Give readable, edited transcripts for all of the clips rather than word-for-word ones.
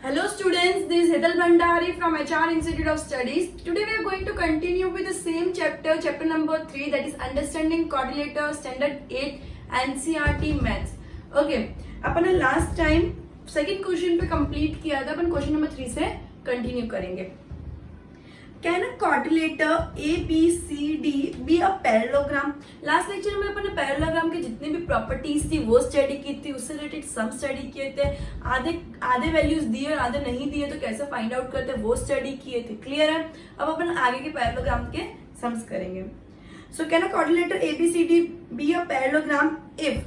Hello students, this is Hetal Bhandari from HR Institute of Studies. Today we are going to continue with the same chapter, chapter number 3, that is Understanding Quadrilateral Standard 8 NCERT Maths. Okay, अपन ने last time second question पे complete किया था, अपन question number 3 से continue करेंगे. Can a quadrilateral ABCD be a parallelogram? Last lecture में अपन ने parallelogram के जितनी भी प्रॉपर्टीज थी वो स्टडी की थी, उससे रिलेटेड सम स्टडी किए थे. आधे वैल्यूज दिए और आधे नहीं दिए तो कैसे फाइंड आउट करते वो स्टडी किए थे. क्लियर है? अब अपन आगे के पैरेललोग्राम के सम्स करेंगे. So can a quadrilateral ABCD B a parallelogram if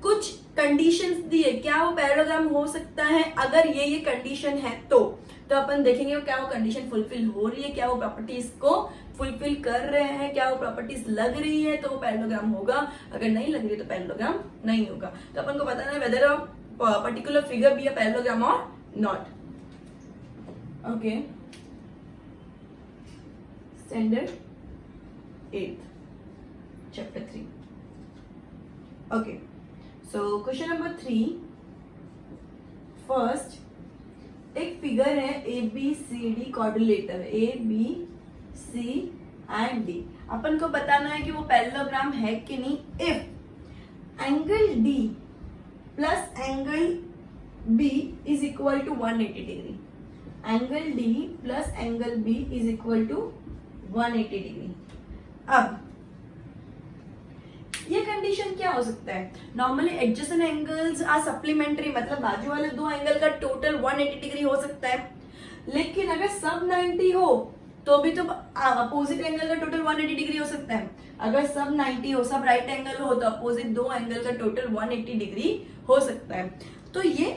कुछ कंडीशंस दिए, क्या वो पैरेललोग्राम हो सकता है अगर ये कंडीशन है तो अपन देखेंगे क्या वो कंडीशन फुलफिल हो रही है, क्या वो प्रॉपर्टीज को फुलफिल कर रहे हैं, क्या वो प्रॉपर्टीज लग रही है तो वो पैरेललोग्राम होगा, अगर नहीं लग रही है तो पैरेललोग्राम नहीं होगा. तो अपन को बताना है whether a particular figure be a parallelogram और not. Okay, standard 8 chapter 3. Okay, so question number 3. First एक फिगर है ABCD quadrilateral ABC and D. अपन को बताना है कि वो पैरेललोग्राम है कि नहीं. If angle D plus angle B is equal to 180 degree, angle D plus angle B is equal to 180 degree. अब ये कंडीशन क्या हो सकता है? Normally adjacent angles are supplementary, मतलब बाजू वाले दो एंगल का टोटल 180 डिग्री हो सकता है. लेकिन अगर सब 90 हो तो भी तो अपोजिट एंगल का टोटल 180 डिग्री हो सकता है. अगर सब 90 हो, सब राइट एंगल हो तो अपोजिट दो एंगल का टोटल 180 डिग्री हो सकता है. तो ये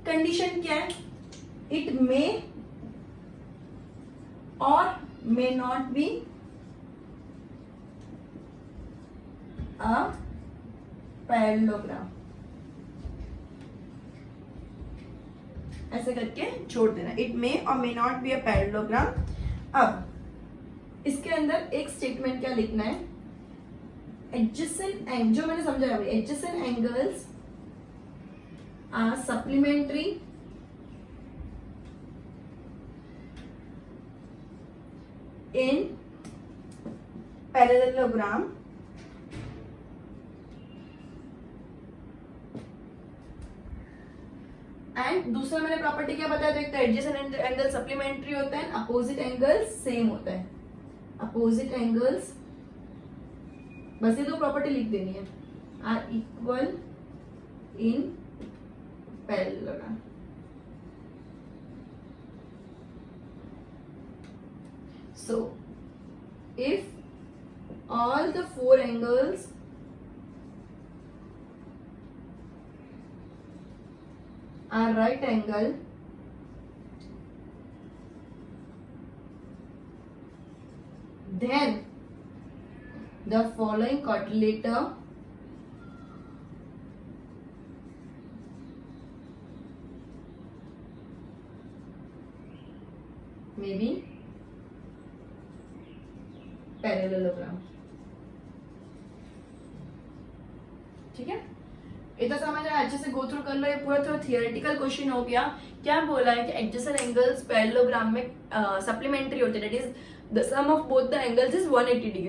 कंडीशन क्या है? इट मे और may not be a parallelogram. ऐसे करके छोड़ देना. इट मे और may not be a parallelogram. अब इसके अंदर एक स्टेटमेंट क्या लिखना है? एडजेसेंट एंगल, जो मैंने समझाया अभी, adjacent angles are supplementary in parallelogram and दूसरा मैंने प्रॉपर्टी क्या बताया? देखते हैं, एडजेसेंट एंगल सप्लीमेंट्री होता है, अपोजिट एंगल्स सेम होता है. अपोजिट एंगल्स, बस ये दो प्रॉपर्टी लिख देनी है, are equal in parallelogram. So if all the four angles are right angle, then the following quadrilateral may be parallelogram. ठीक है, इतना समझ आया? अच्छे से गो थ्रू कर लो. ये पूरा थोड़ा थियोरेटिकल क्वेश्चन हो गया. क्या बोला है कि एडजेसेंट एंगल्स पैरेललोग्राम में सप्लीमेंट्री होते हैं, that is the sum of both the angles is 180 degree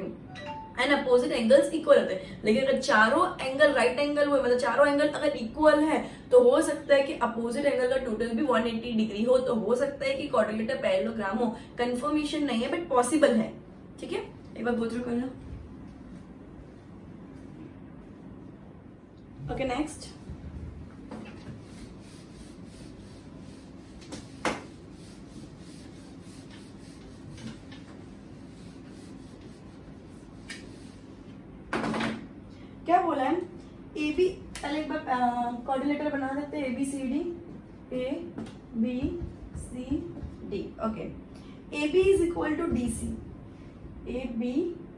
and opposite angles equal होते हैं. लेकिन अगर चारों एंगल राइट एंगल हुए, मतलब चारों एंगल अगर इक्वल है तो हो सकता है कि अपोजिट एंगल का टोटल भी 180 डिग्री हो, तो हो सकता है कि क्वाड्रिलेटरल पैरेललोग्राम हो. कंफर्मेशन नहीं है बट पॉसिबल है. ठीक है, एक बार गो थ्रू कर लो. Okay, next. क्या बोला है? ए बी, पहले एक बार क्वाड्रिलेटरल बना देते हैं. ABCD, ABCD. Okay, AB is equal to DC. AB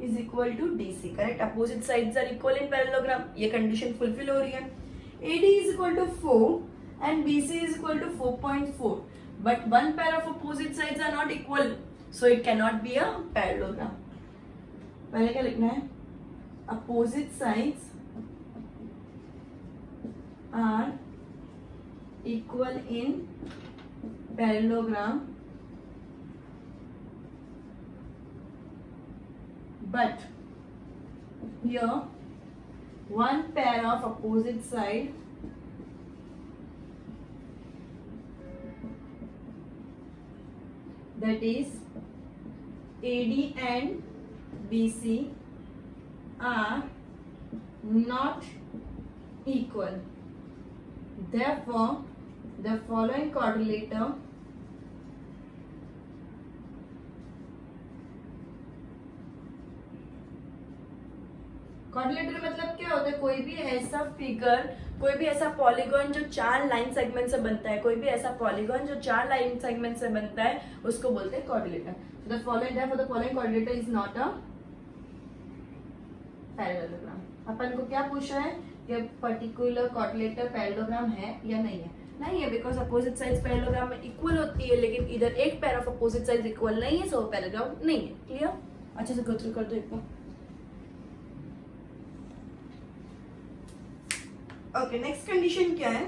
is equal to DC. Correct, opposite sides are equal in parallelogram. ये कंडीशन फुलफिल हो रही है. AD is equal to 4 and BC is equal to 4.4, but one pair of opposite sides are not equal, so it cannot be a parallelogram. पहले क्या लिखना है? Opposite sides are equal in parallelogram, but here one pair of opposite side that is AD and BC are not equal. Therefore, the following quadrilateral मतलब क्या होता है? कोई भी ऐसा फिगर, कोई भी ऐसा पॉलीगॉन जो चार लाइन सेगमेंट से बनता है, कोई भी ऐसा पॉलीगॉन जो चार लाइन सेगमेंट से बनता है, उसको बोलते हैं quadrilateral. The following quadrilateral is not a parallelogram. अपन को क्या पूछा है कि पर्टिकुलर क्वाड्रिलेटर पैरेललोग्राम है या नहीं है? नहीं है, बिकॉज अपोजिट साइड्स पैरेललोग्राम में इक्वल होती है, लेकिन इधर एक pair of opposite sides equal नहीं है, सो पैरेललोग्राम नहीं है. क्लियर? अच्छे से गो थ्रू कर दो एक बार. ओके, नेक्स्ट कंडीशन क्या है?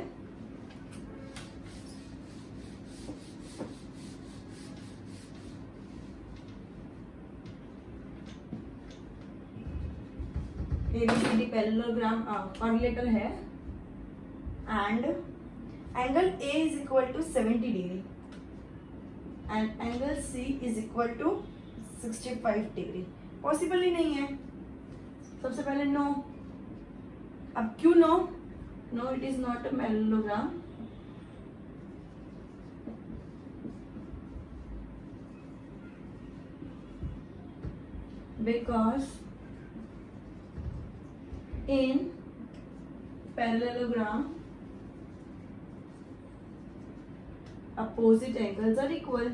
ABCD पैरेललोग्राम क्वाड्रिलेटर है and angle A is equal to 70 degree and angle C is equal to 65 degree. Possible ही नहीं है. सबसे पहले नो. अब क्यों no? No, it is not a parallelogram. Because in parallelogram, opposite angles are equal.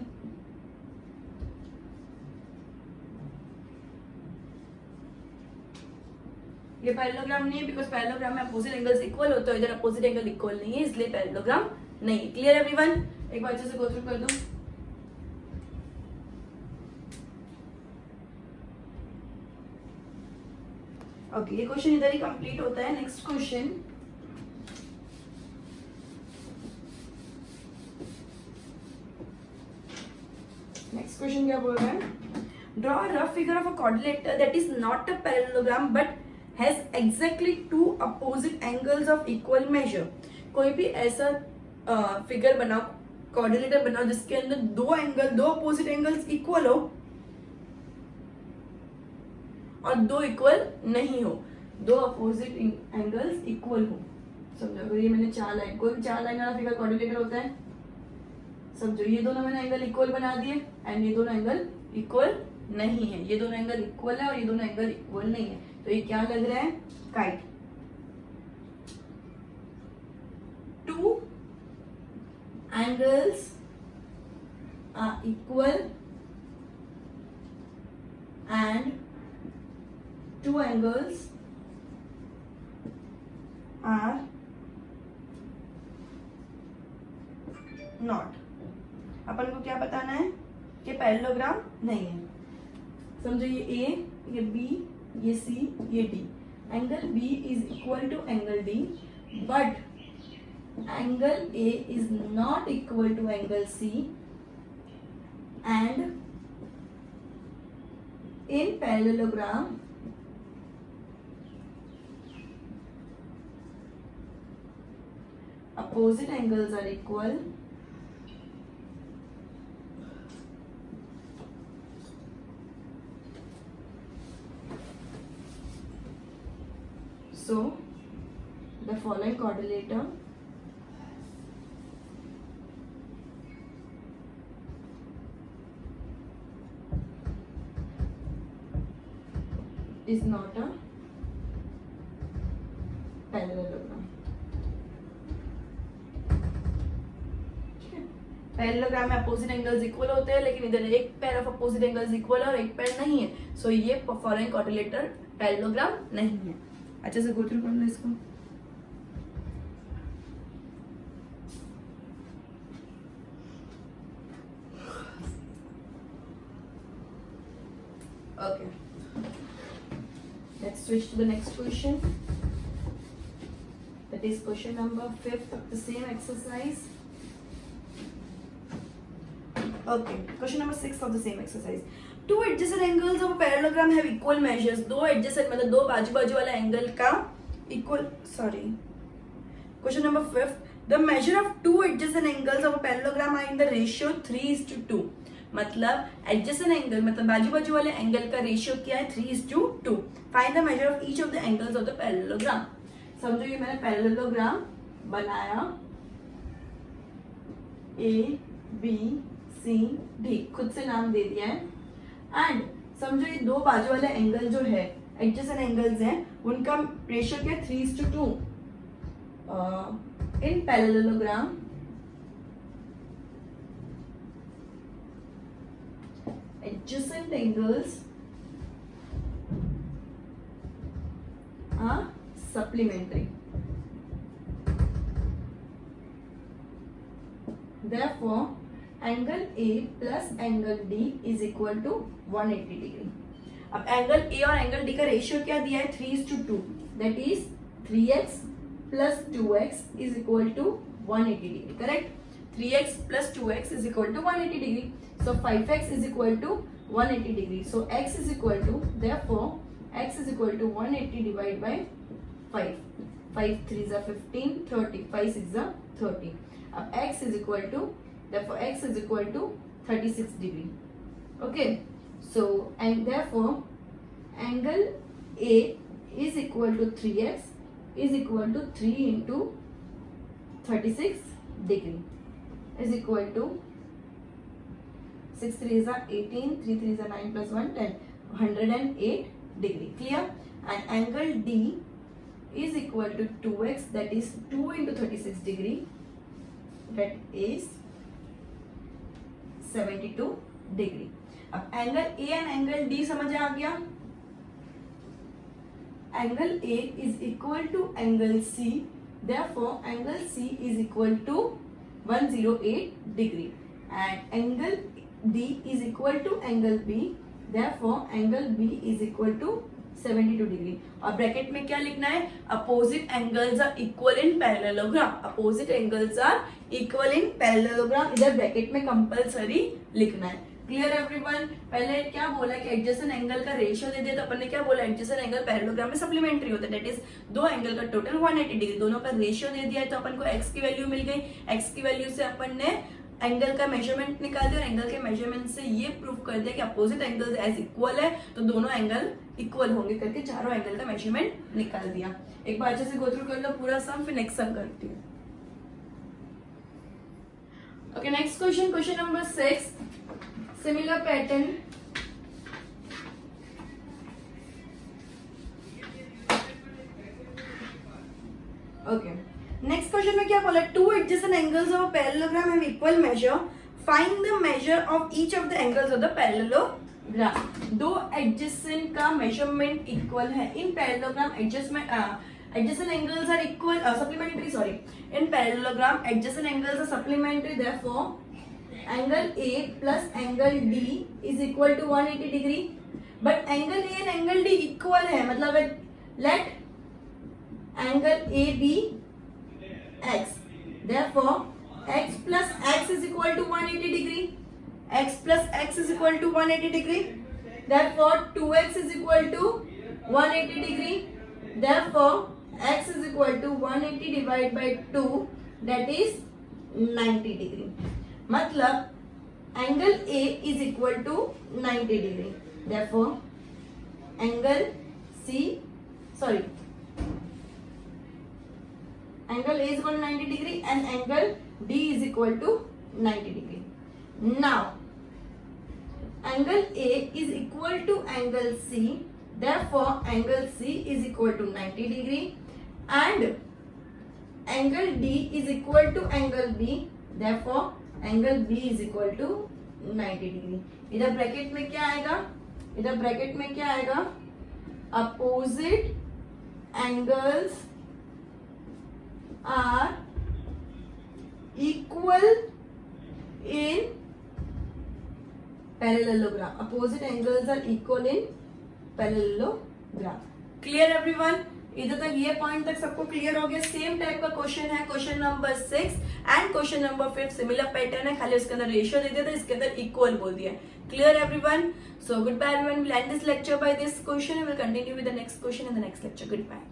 ये parallelogram नहीं है, because parallelogram में अपोजिट एंगल्स इक्वल होते हैं, इधर अपोजिट एंगल इक्वल नहीं है, इसलिए पैरेललोग्राम नहीं है. Clear everyone? एक बार अच्छे से गो थ्रू कर दो. ओके, ये क्वेश्चन इधर ही कंप्लीट होता है. Next question. नेक्स्ट क्वेश्चन क्या बोल रहा है? Draw a rough figure of a quadrilateral that is not a parallelogram but has exactly two opposite angles of equal measure. कोई भी ऐसा फिगर बनाओ, क्वाड्रिलेटर बनाओ जिसके अंदर दो अपोजिट एंगल्स इक्वल हो और दो इक्वल नहीं हो. दो अपोजिट एंगल्स इक्वल हो. समझो, अगर ये मैंने चार लाइन, कोई भी चार लाइन वाला फिगर क्वाड्रिलेटर होता है. समझो, ये दोनों मैंने एंगल इक्वल बना दिए एंड ये दोनों एंगल इक्वल नहीं है. ये दोनों एंगल इक्वल है और ये दोनों एंगल इक्वल नहीं है. तो ये क्या लग रहा है? Kite. Two angles are equal and two angles are not. अपन को क्या बताना है कि पैरेललोग्राम नहीं है. समझो, ये A, ये B, ये C, ये D. Angle B is equal to angle D, but angle A is not equal to angle C, and in parallelogram opposite angles are equal. So the following quadrilater is not a parallelogram. Parallelogram में opposite angles equal होते हैं, लेकिन इधर एक pair of opposite angles equal है और एक pair नहीं है. सो ये फॉलोइंग क्वाड्रिलेटर पैरेललोग्राम नहीं है. अच्छे से गो थ्रू कर लो इसको. Okay. Let's switch to the next question. That is question number 5 of the same exercise. Okay, question number 6 of the same exercise. Two adjacent angles of a parallelogram have equal measures. दो adjacent मतलब दो बाजू बाजू वाला angle का equal. Sorry. Question number 5. The measure of two adjacent angles of a parallelogram are in the ratio 3:2. मतलब adjacent angle मतलब बाजू बाजू वाले एंगल का रेशियो क्या है 3:2. Find the measure of each of the angles of the parallelogram. समझो ये मैंने parallelogram बनाया A B C D खुद से नाम दे दिया है एंड समझो ये दो बाजू वाले एंगल जो है एडजेसेंट एंगल्स हैं उनका रेशियो क्या 3:2 इन parallelogram adjacent angles are supplementary. Therefore, angle A plus angle D is equal to 180 degree. अब एंगल A और एंगल D का रेशियो क्या दिया है 3:2. That is 3x plus 2x is equal to 180 degree. Correct? 3x plus 2x is equal to 180 degree. So 5x is equal to 180 degree. So x is equal to, therefore x is equal to 180 divided by 5. 5 3s are 15, 30. 5 6s are 30. अब x is equal to, therefore x is equal to 36 degree. Okay. So and therefore angle A is equal to 3x is equal to 3 into 36 degree is equal to 6 3s are 18, 3 3s are 9 plus 1 10, 108 degree. Clear? And angle D is equal to 2x, that is 2 into 36 degree, that is 72 degree. अब angle A and angle D समझ आ गया. Angle A is equal to angle C, therefore angle C is equal to 108 degree, and angle D is equal to angle B, therefore angle B is equal to 72 degree. और bracket में क्या लिखना है? Opposite angles are equal in parallelogram. Opposite angles are equal in parallelogram. इधर bracket में compulsory लिखना है. Clear everyone? पहले क्या बोला कि एडजेसेंट एंगल का रेशियो दे दिया तो अपन ने क्या बोला एडजेसेंट एंगल पैरेललोग्राम में सप्लीमेंट्री होता है. दैट इज दो एंगल का टोटल 180 डिग्री, दोनों का रेशियो दे दिया है तो अपन को x की वैल्यू मिल गई. x की वैल्यू से अपन ने एंगल का मेजरमेंट निकाल दिया और एंगल के मेजरमेंट से ये प्रूव कर दिया कि अपोजिट एंगल्स एज इक्वल है तो दोनों एंगल इक्वल होंगे करके चारों एंगल का मेजरमेंट निकाल दिया. एक बार अच्छे से गो थ्रू कर लो पूरा सम, फिर नेक्स्ट सम करती हूँ. Okay, next question, question number 6. Similar pattern. Okay, next question में क्या बोला? Two adjacent angles of a parallelogram have equal major. Find the measure of each of the angles of the parallelogram. दो adjacent का measurement equal है. इन parallelogram adjacent angles are equal, supplementary, sorry. In parallelogram, adjacent angles are supplementary. Therefore, angle A plus angle D is equal to 180 degree. But angle A and angle D equal है, मतलब let angle A be x. Therefore, x plus x is equal to 180 degree. X plus x is equal to 180 degree. Therefore, 2x is equal to 180 degree. Therefore, x is equal to 180 divided by 2, that is 90 degree. मतलब angle A is equal to 90 degree. Therefore, angle angle A is equal to 90 degree and angle D is equal to 90 degree. Now, angle A is equal to angle C. Therefore, angle C is equal to 90 degree and angle D is equal to angle B. Therefore, angle B is equal to 90 degree. इधर bracket में क्या आएगा? इधर bracket में क्या आएगा? Opposite angles are equal in parallelogram. Opposite angles are equal in parallelogram. Clear everyone? इधर तक ये पॉइंट तक सबको क्लियर हो गया. सेम टाइप का क्वेश्चन है question number 6 and question number 5. Similar pattern है, खाली उसके अंदर रेशियो दे दिया था, इसके अंदर इक्वल बोल दिया. Clear everyone? So goodbye everyone. We'll end this lecture by this question and we'll continue with the next question in the next lecture. Goodbye.